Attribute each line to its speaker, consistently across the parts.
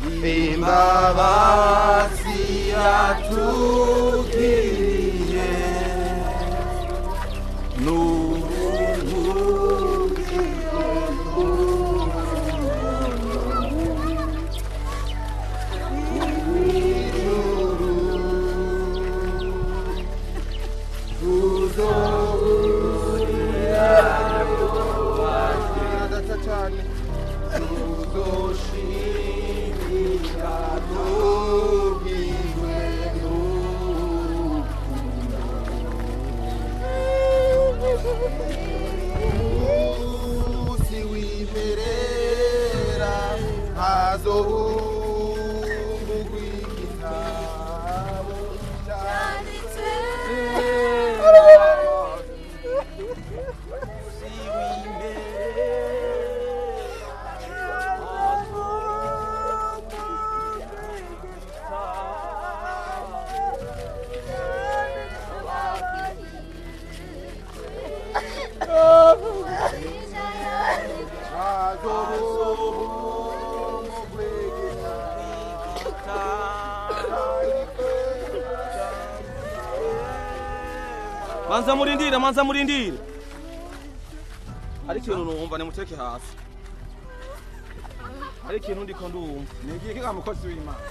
Speaker 1: imbabazi yatugiriye
Speaker 2: manza murindire ari ikintu numva nimuteke hasi ari ikintu ndiko ndumva
Speaker 1: nigiye kika mukozi w'Imana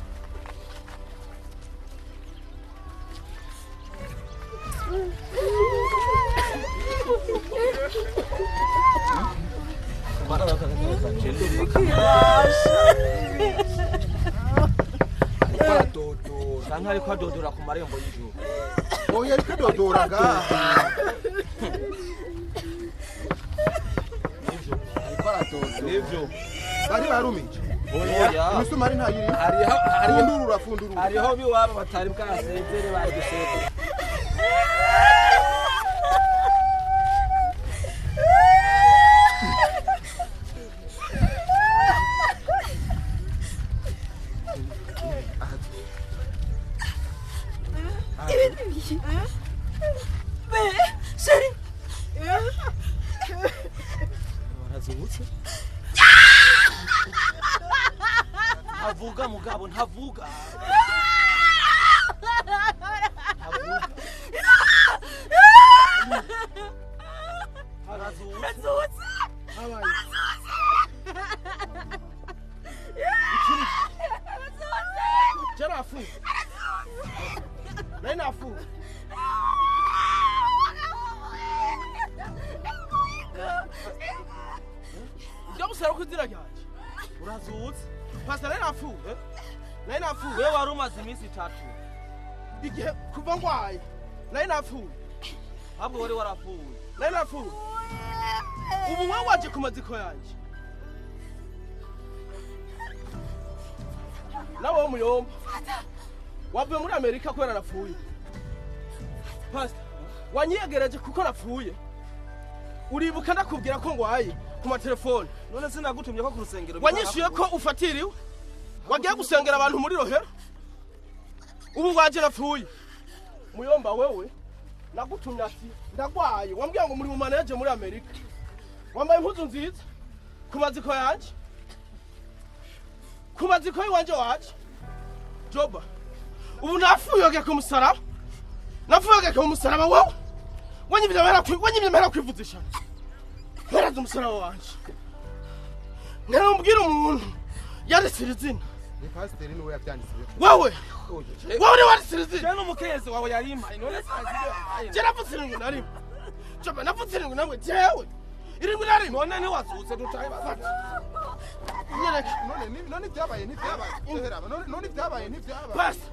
Speaker 2: Sanga ariko adodora ku marembo y'ijuru.
Speaker 1: Oya ariko adodora ngaha. Ariko aradodora. Nivyo. Bari barumije. Oya. Imisumari ntayiri. Hariho fundurura.
Speaker 2: Hariho biwabo batari bwasezere baguseze. Ntavuga mugabo ntavuga. Wewe warumaze iminsi 3.
Speaker 1: Igihe kuva ngwaye. Nari napfuye.
Speaker 2: Ahubwo wari warapfuye.
Speaker 1: Nari napfuye. Ubu wewe waje ku maziko yanje. Nawe umuyomba. Wavuye muri Amerika kubera napfuye. Pastor, wanyegereje kuko napfuye. Uribuka ndakubwira ko ngwaye ku matelefone.
Speaker 2: None sinagutumye ko ku rusengero.
Speaker 1: Wanyishuye ko ufatiriwe. Wagiye gusengera abantu muri rohero. Ubu waje napfuye. Muyomba wewe nagutumye ati ndagwaye. Wambwiye ngo muri mu manager muri Amerika. Wambaye impuzu nziza ku maziko yanje. Ku maziko yanje waje. Joba. Ubu nafuyoge ku musaraba. Nafuyoge ku musaraba wowe. Wanyibye mera kwivuzisha. Heraza umusaraba wanje. Narumbwira umuntu yanditsira izina. Ni pastor niwe yabyanditse. Wowe wanditsira
Speaker 2: Cyane umukezi wawe yarima. None sazi.
Speaker 1: Jera vutsiringo narimo. Joba navutsiringo namwe jewe. Iringo narimo.
Speaker 2: None ni wazutse dutaye bazati.
Speaker 1: None byabaye ntibyabaye. None byabaye ntibyabaye. Pastor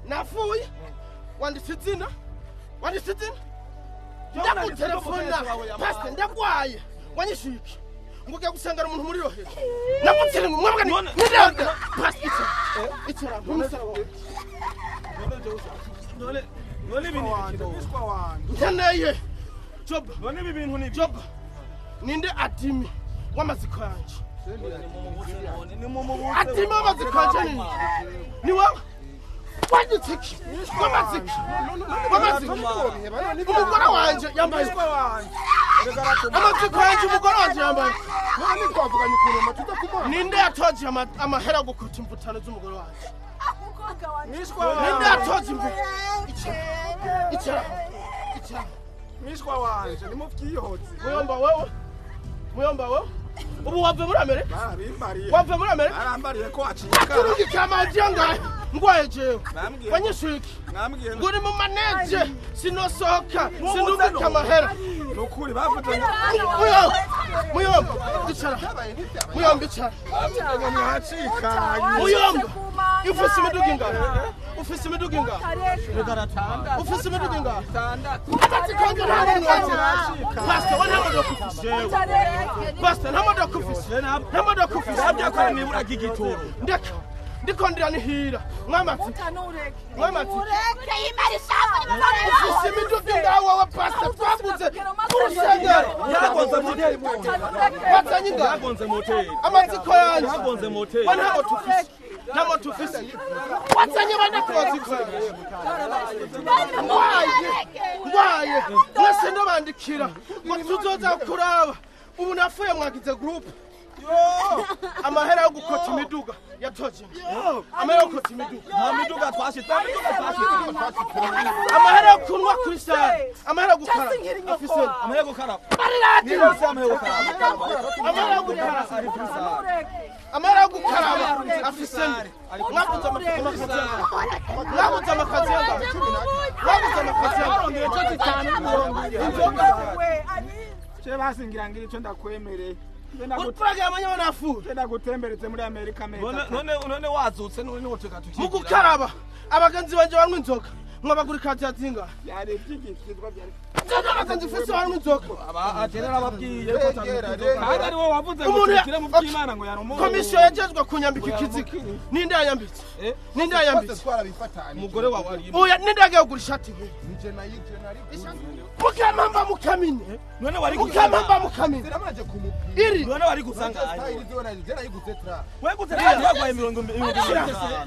Speaker 1: nafuye. Wanditse izina. Ndakutelefona. Pastor ndagwaye. Wanyishiki. Ngugiye gusangara umuntu muri rohero. Navutsire mu mwabwa ni. Nidanda. Pastor. Icara umusaraba.
Speaker 2: None bintu bishwa wanjye.
Speaker 1: Ntaneye. Joba.
Speaker 2: None ibi bintu ni
Speaker 1: Joba. Ninde atimi w'amaziko yanje. Atimi w'amaziko yanje ni wawe. Wanyitiki. Wamaziko. Umugore wanje yambaye. Amaziko yanje umugore wanje yambaye.
Speaker 3: Nani twavuganye kumunwa tudakumana.
Speaker 1: Ninde yatoje amahera gukota imvutano z'umugore wacu?
Speaker 2: Mwishwa
Speaker 1: Ninde yatoje imvu? Icara.
Speaker 2: Mwishwa wanje nimuvyihoze.
Speaker 1: Muyomba wewe. Ubu wave muri Amerika?
Speaker 2: Barimbariye.
Speaker 1: Wave muri Amerika?
Speaker 2: Barambariye ko waciye.
Speaker 1: Kurugi kama jenga. Ngwaye jewe. Banyishwiki.
Speaker 2: Mwambwiye.
Speaker 1: Nguri mu maneje. Sinosohoka. Sinubika amahera.
Speaker 2: Nukuri bavuze.
Speaker 1: Muyomba. Icara. Muyomba icara. Muyomba. Ufise imiduga ingana. Ufise imiduga ingana. Ufise imiduga ingana. Abati konje ntabwo nwaje. Pastor wanhamado kufise. Pastor nhamado kufise. Nhamado kufise.
Speaker 2: Abyakora nibura gigitoro.
Speaker 1: Ndeka. Ndikondera nihira. Mwamati. Mwamati. Ufise imiduga ingana wa pastor twaguze. Kurusengero.
Speaker 2: Yagonze moteri.
Speaker 1: Watanye ingana.
Speaker 2: Yagonze moteri.
Speaker 1: Amatsiko yanjye.
Speaker 2: Yagonze moteri.
Speaker 1: Wanhamado tufise. Namo tufise. Watanye bane kozikora. Ngwaye. Mwese ndabandikira. Ngo tuzoza kuraba. Ubu nafuye mwagize group. Amahera yo gukota imiduga yatoje. Amahera yo gukota imiduga.
Speaker 2: Nta miduga twashitse.
Speaker 1: Amahera yo kunwa kuri sare. Amahera yo gukara. Afise.
Speaker 2: Amahera gukara.
Speaker 1: Barirati.
Speaker 2: Amahera gukara.
Speaker 1: Amahera yo gukara. Amahera yo gukara. Afise. Mwabuze amakazi yangu. Mwabuze amakazi yangu. Mwabuze amakazi yangu.
Speaker 2: Je basingira ngira ico ndakwemereye.
Speaker 1: Urupage amanya wanafu.
Speaker 2: Tenda gutembereze muri Amerika meza. None wazutse none woteka tukigira.
Speaker 1: Mugukaraba abagenzi banje banywa inzoga mwabagura kazi yazinga.
Speaker 2: Yari ivyigishizwa byari.
Speaker 1: Cyangwa abagenzi fese banywa inzoga.
Speaker 2: Aterera ababwiye ko kandi ari wowe wavuze ngo tukire mu by'Imana ngo yari umuntu.
Speaker 1: Komisiyo yajejwe kunyambika ikizika. Ninde yanyambitse? Ninde yanyambitse?
Speaker 2: Umugore wawe ari.
Speaker 1: Oya ninde yagiye kugura ishati nk'iyi?
Speaker 3: Nije nari.
Speaker 1: Mukamamba mukamini.
Speaker 2: None wari
Speaker 1: mukamamba mukamini.
Speaker 3: Sinamaje kumupira.
Speaker 1: Iri.
Speaker 2: None wari gusanga.
Speaker 3: Jera yigutetra.
Speaker 2: We gutetra yagwaye 20.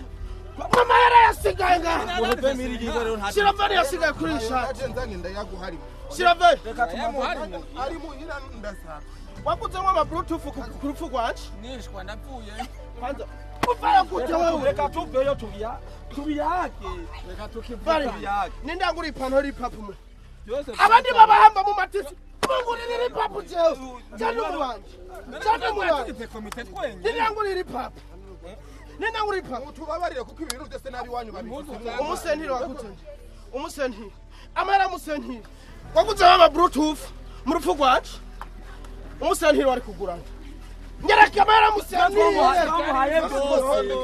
Speaker 1: Mama yara yasigaye ngaha.
Speaker 2: Wowe miri gigore nta.
Speaker 1: Shiravani yasigaye kuri ishati.
Speaker 3: Nzange ndayaguhari.
Speaker 1: Shiravani.
Speaker 2: Reka tumuhari.
Speaker 3: Ari mu ina ndasaka.
Speaker 1: Wakuzemo ama bluetooth ku rupfu rwanje.
Speaker 2: Nishwa ndapfuye.
Speaker 1: Kwanza. Ufaya gute wewe?
Speaker 2: Reka tuveyo tubiyake. Reka tukivuga tubiyake.
Speaker 1: Nindangura ipantaro ipapu mwe.
Speaker 2: Byose
Speaker 1: Abandi babahamba mu matisi. Mungurira ipapu jewe. Cyane mu banje. Cyane mu banje.
Speaker 2: komite twenge.
Speaker 1: Nindangura ipapu. Nindangura ipapu.
Speaker 3: Tubabarire kuko ibintu byose nabi wanyu babikoze.
Speaker 1: Umusentiri wakutsende. Umusentiri. Amara musentiri. Wakuze ama bluetooth mu rupfu rwanje. Umusentiri wari kugurana. Nyereka amara musentiri.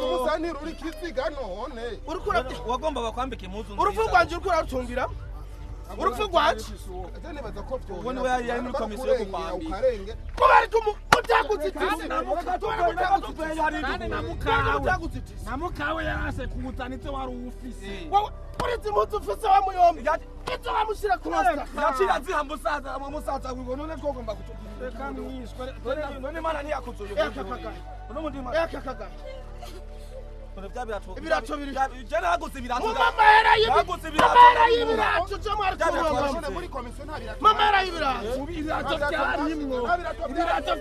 Speaker 3: Umusentiri uri kiziga none.
Speaker 1: Urukura
Speaker 2: wagomba bakwambike impuzu.
Speaker 1: urupfu rwanje urukura rutungira. Urupfu rwanje.
Speaker 3: Ese baza ko byo.
Speaker 2: Ubone we yari muri komisiyo yo kukwambika.
Speaker 3: Ukarenge.
Speaker 1: Kubari kutakuzitisi.
Speaker 2: Namukawe yarase kugutanitse wari ufise.
Speaker 1: Uretse impuzu ufise wa muyombi. Ito bamushyira ku rasta.
Speaker 2: Yaciye aziha musaza wigo none twogomba kutugira. Reka mwishwe. None mana ntiyakuzuye.
Speaker 1: Eka kagari. Ibirato biri.
Speaker 2: Jana hagutse ibirato.
Speaker 1: Mama era
Speaker 2: hagutse ibirato.
Speaker 1: Mama era y'ibirato cyo mwari kumva.
Speaker 3: Muri komisiyo nta birato.
Speaker 1: Mama era y'ibirato.
Speaker 2: Ibirato byarimwo.
Speaker 1: Ibirato.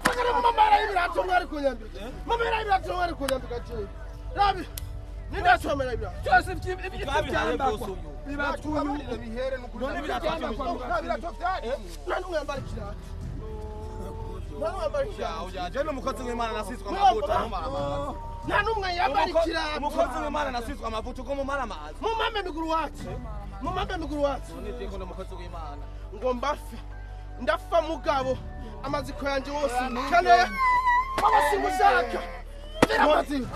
Speaker 1: Fakara mama era y'ibirato mwari kunyambika. Mama era y'ibirato mwari kunyambika cyo. Rabi. Ninda chomera ibirato.
Speaker 2: Cyose byandakwa.
Speaker 3: Ibirato bihere n'ukuri.
Speaker 2: None ibirato
Speaker 3: byari.
Speaker 1: Nani uyambara ikirato. Nani uyambara ikirato.
Speaker 2: Jana umukozi w'Imana nasizwe amavuta n'umara.
Speaker 1: Nta numwe yambara ikirato.
Speaker 2: Umukozi w'Imana nasizwe amavuta uko mumara amazi.
Speaker 1: Mumambe miguru wacu. Mumambe miguru wacu.
Speaker 2: None ndiko umukozi w'Imana.
Speaker 1: Ngo mbafe. Ndafa mugabo. Amaziko yanje wose. Kane. Baba simushaka. Amazi.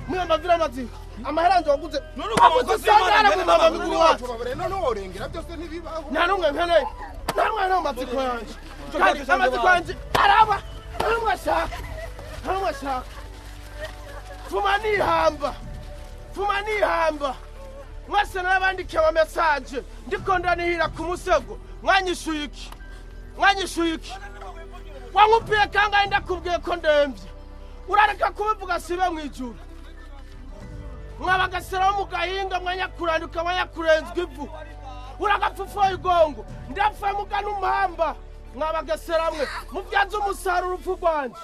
Speaker 1: Muyamba vira amazi. Amaheranje waguze. Waguze sangara mu mama miguru wacu.
Speaker 3: None orengera byose ntibibaho.
Speaker 1: Nta numwe nkene. Nta numwe no amaziko yanje. Kandi amaziko yanje araba. Nta numwe ashaka. Nta numwe ashaka. Fuma nihamba. Mwese n'abandike wa message ndiko ndanihira ku musego mwanyishuye iki wangupiye kanga ndakubwiye ko ndemvye urareka kubivuga sibe mwijuru mwabagasera mu gahinga mwanyakuranduka wanyakurenzwe ivu uragapfufo igongo ndapfa mugana umhamba mwabageseramwe mubyaza umusaruro upfu rwanje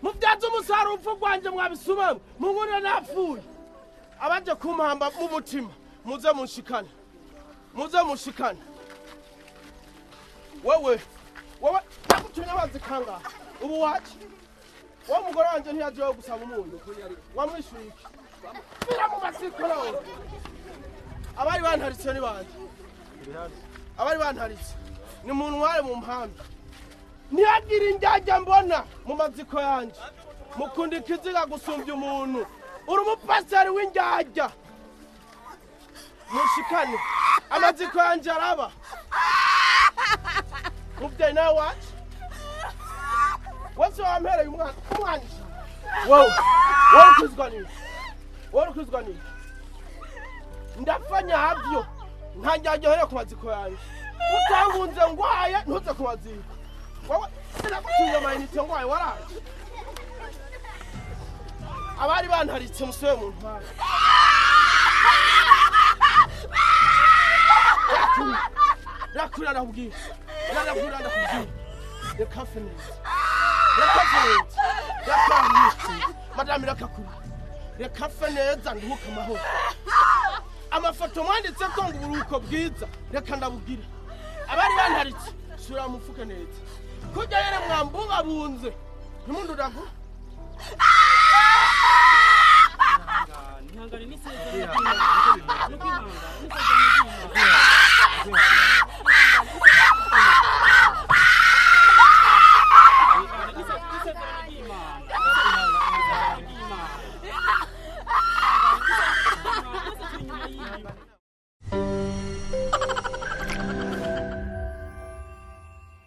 Speaker 1: mubyaza umusaruro upfu rwanje mwabisumamwe mungurira napfuye abaje kumpamba mu mutima muze munshikane wewe nagutumye amazi kangahe ubu waje wa mugore wanje ntiyajeho gusaba umunyu wamwishuye iki bira mu masiko nawe abari bantaritse ni banje abari bantaritse ni muntu ware mu mpambi ntiyagira indyarya mbona mu maziko yanje mukunda ikiziga gusumbya umuntu uri umupasiteri w'indyarya mushikane amaziko yanje araba mubyeyi nawe wacu wese wampereye umwana wowe ukizwa niki ndapfa nyabyo ntanjyaryohere ku maziko yanjye utangunze ngwaye ntuze ku maziko wowe sinagutuye amayinite ngwaye waraje abari bantaritse musore mu ntwara rakurira ndakubwira reka feneza madame rakakuri reka feneza nduhuka amahoro amafoto mwanditse ko ngo uburuko bwiza reka ndabugire abari bantaritse sura mufuke neza kujya yere mwambungabunze ntimundi uragura
Speaker 4: Ihangane n'isezerano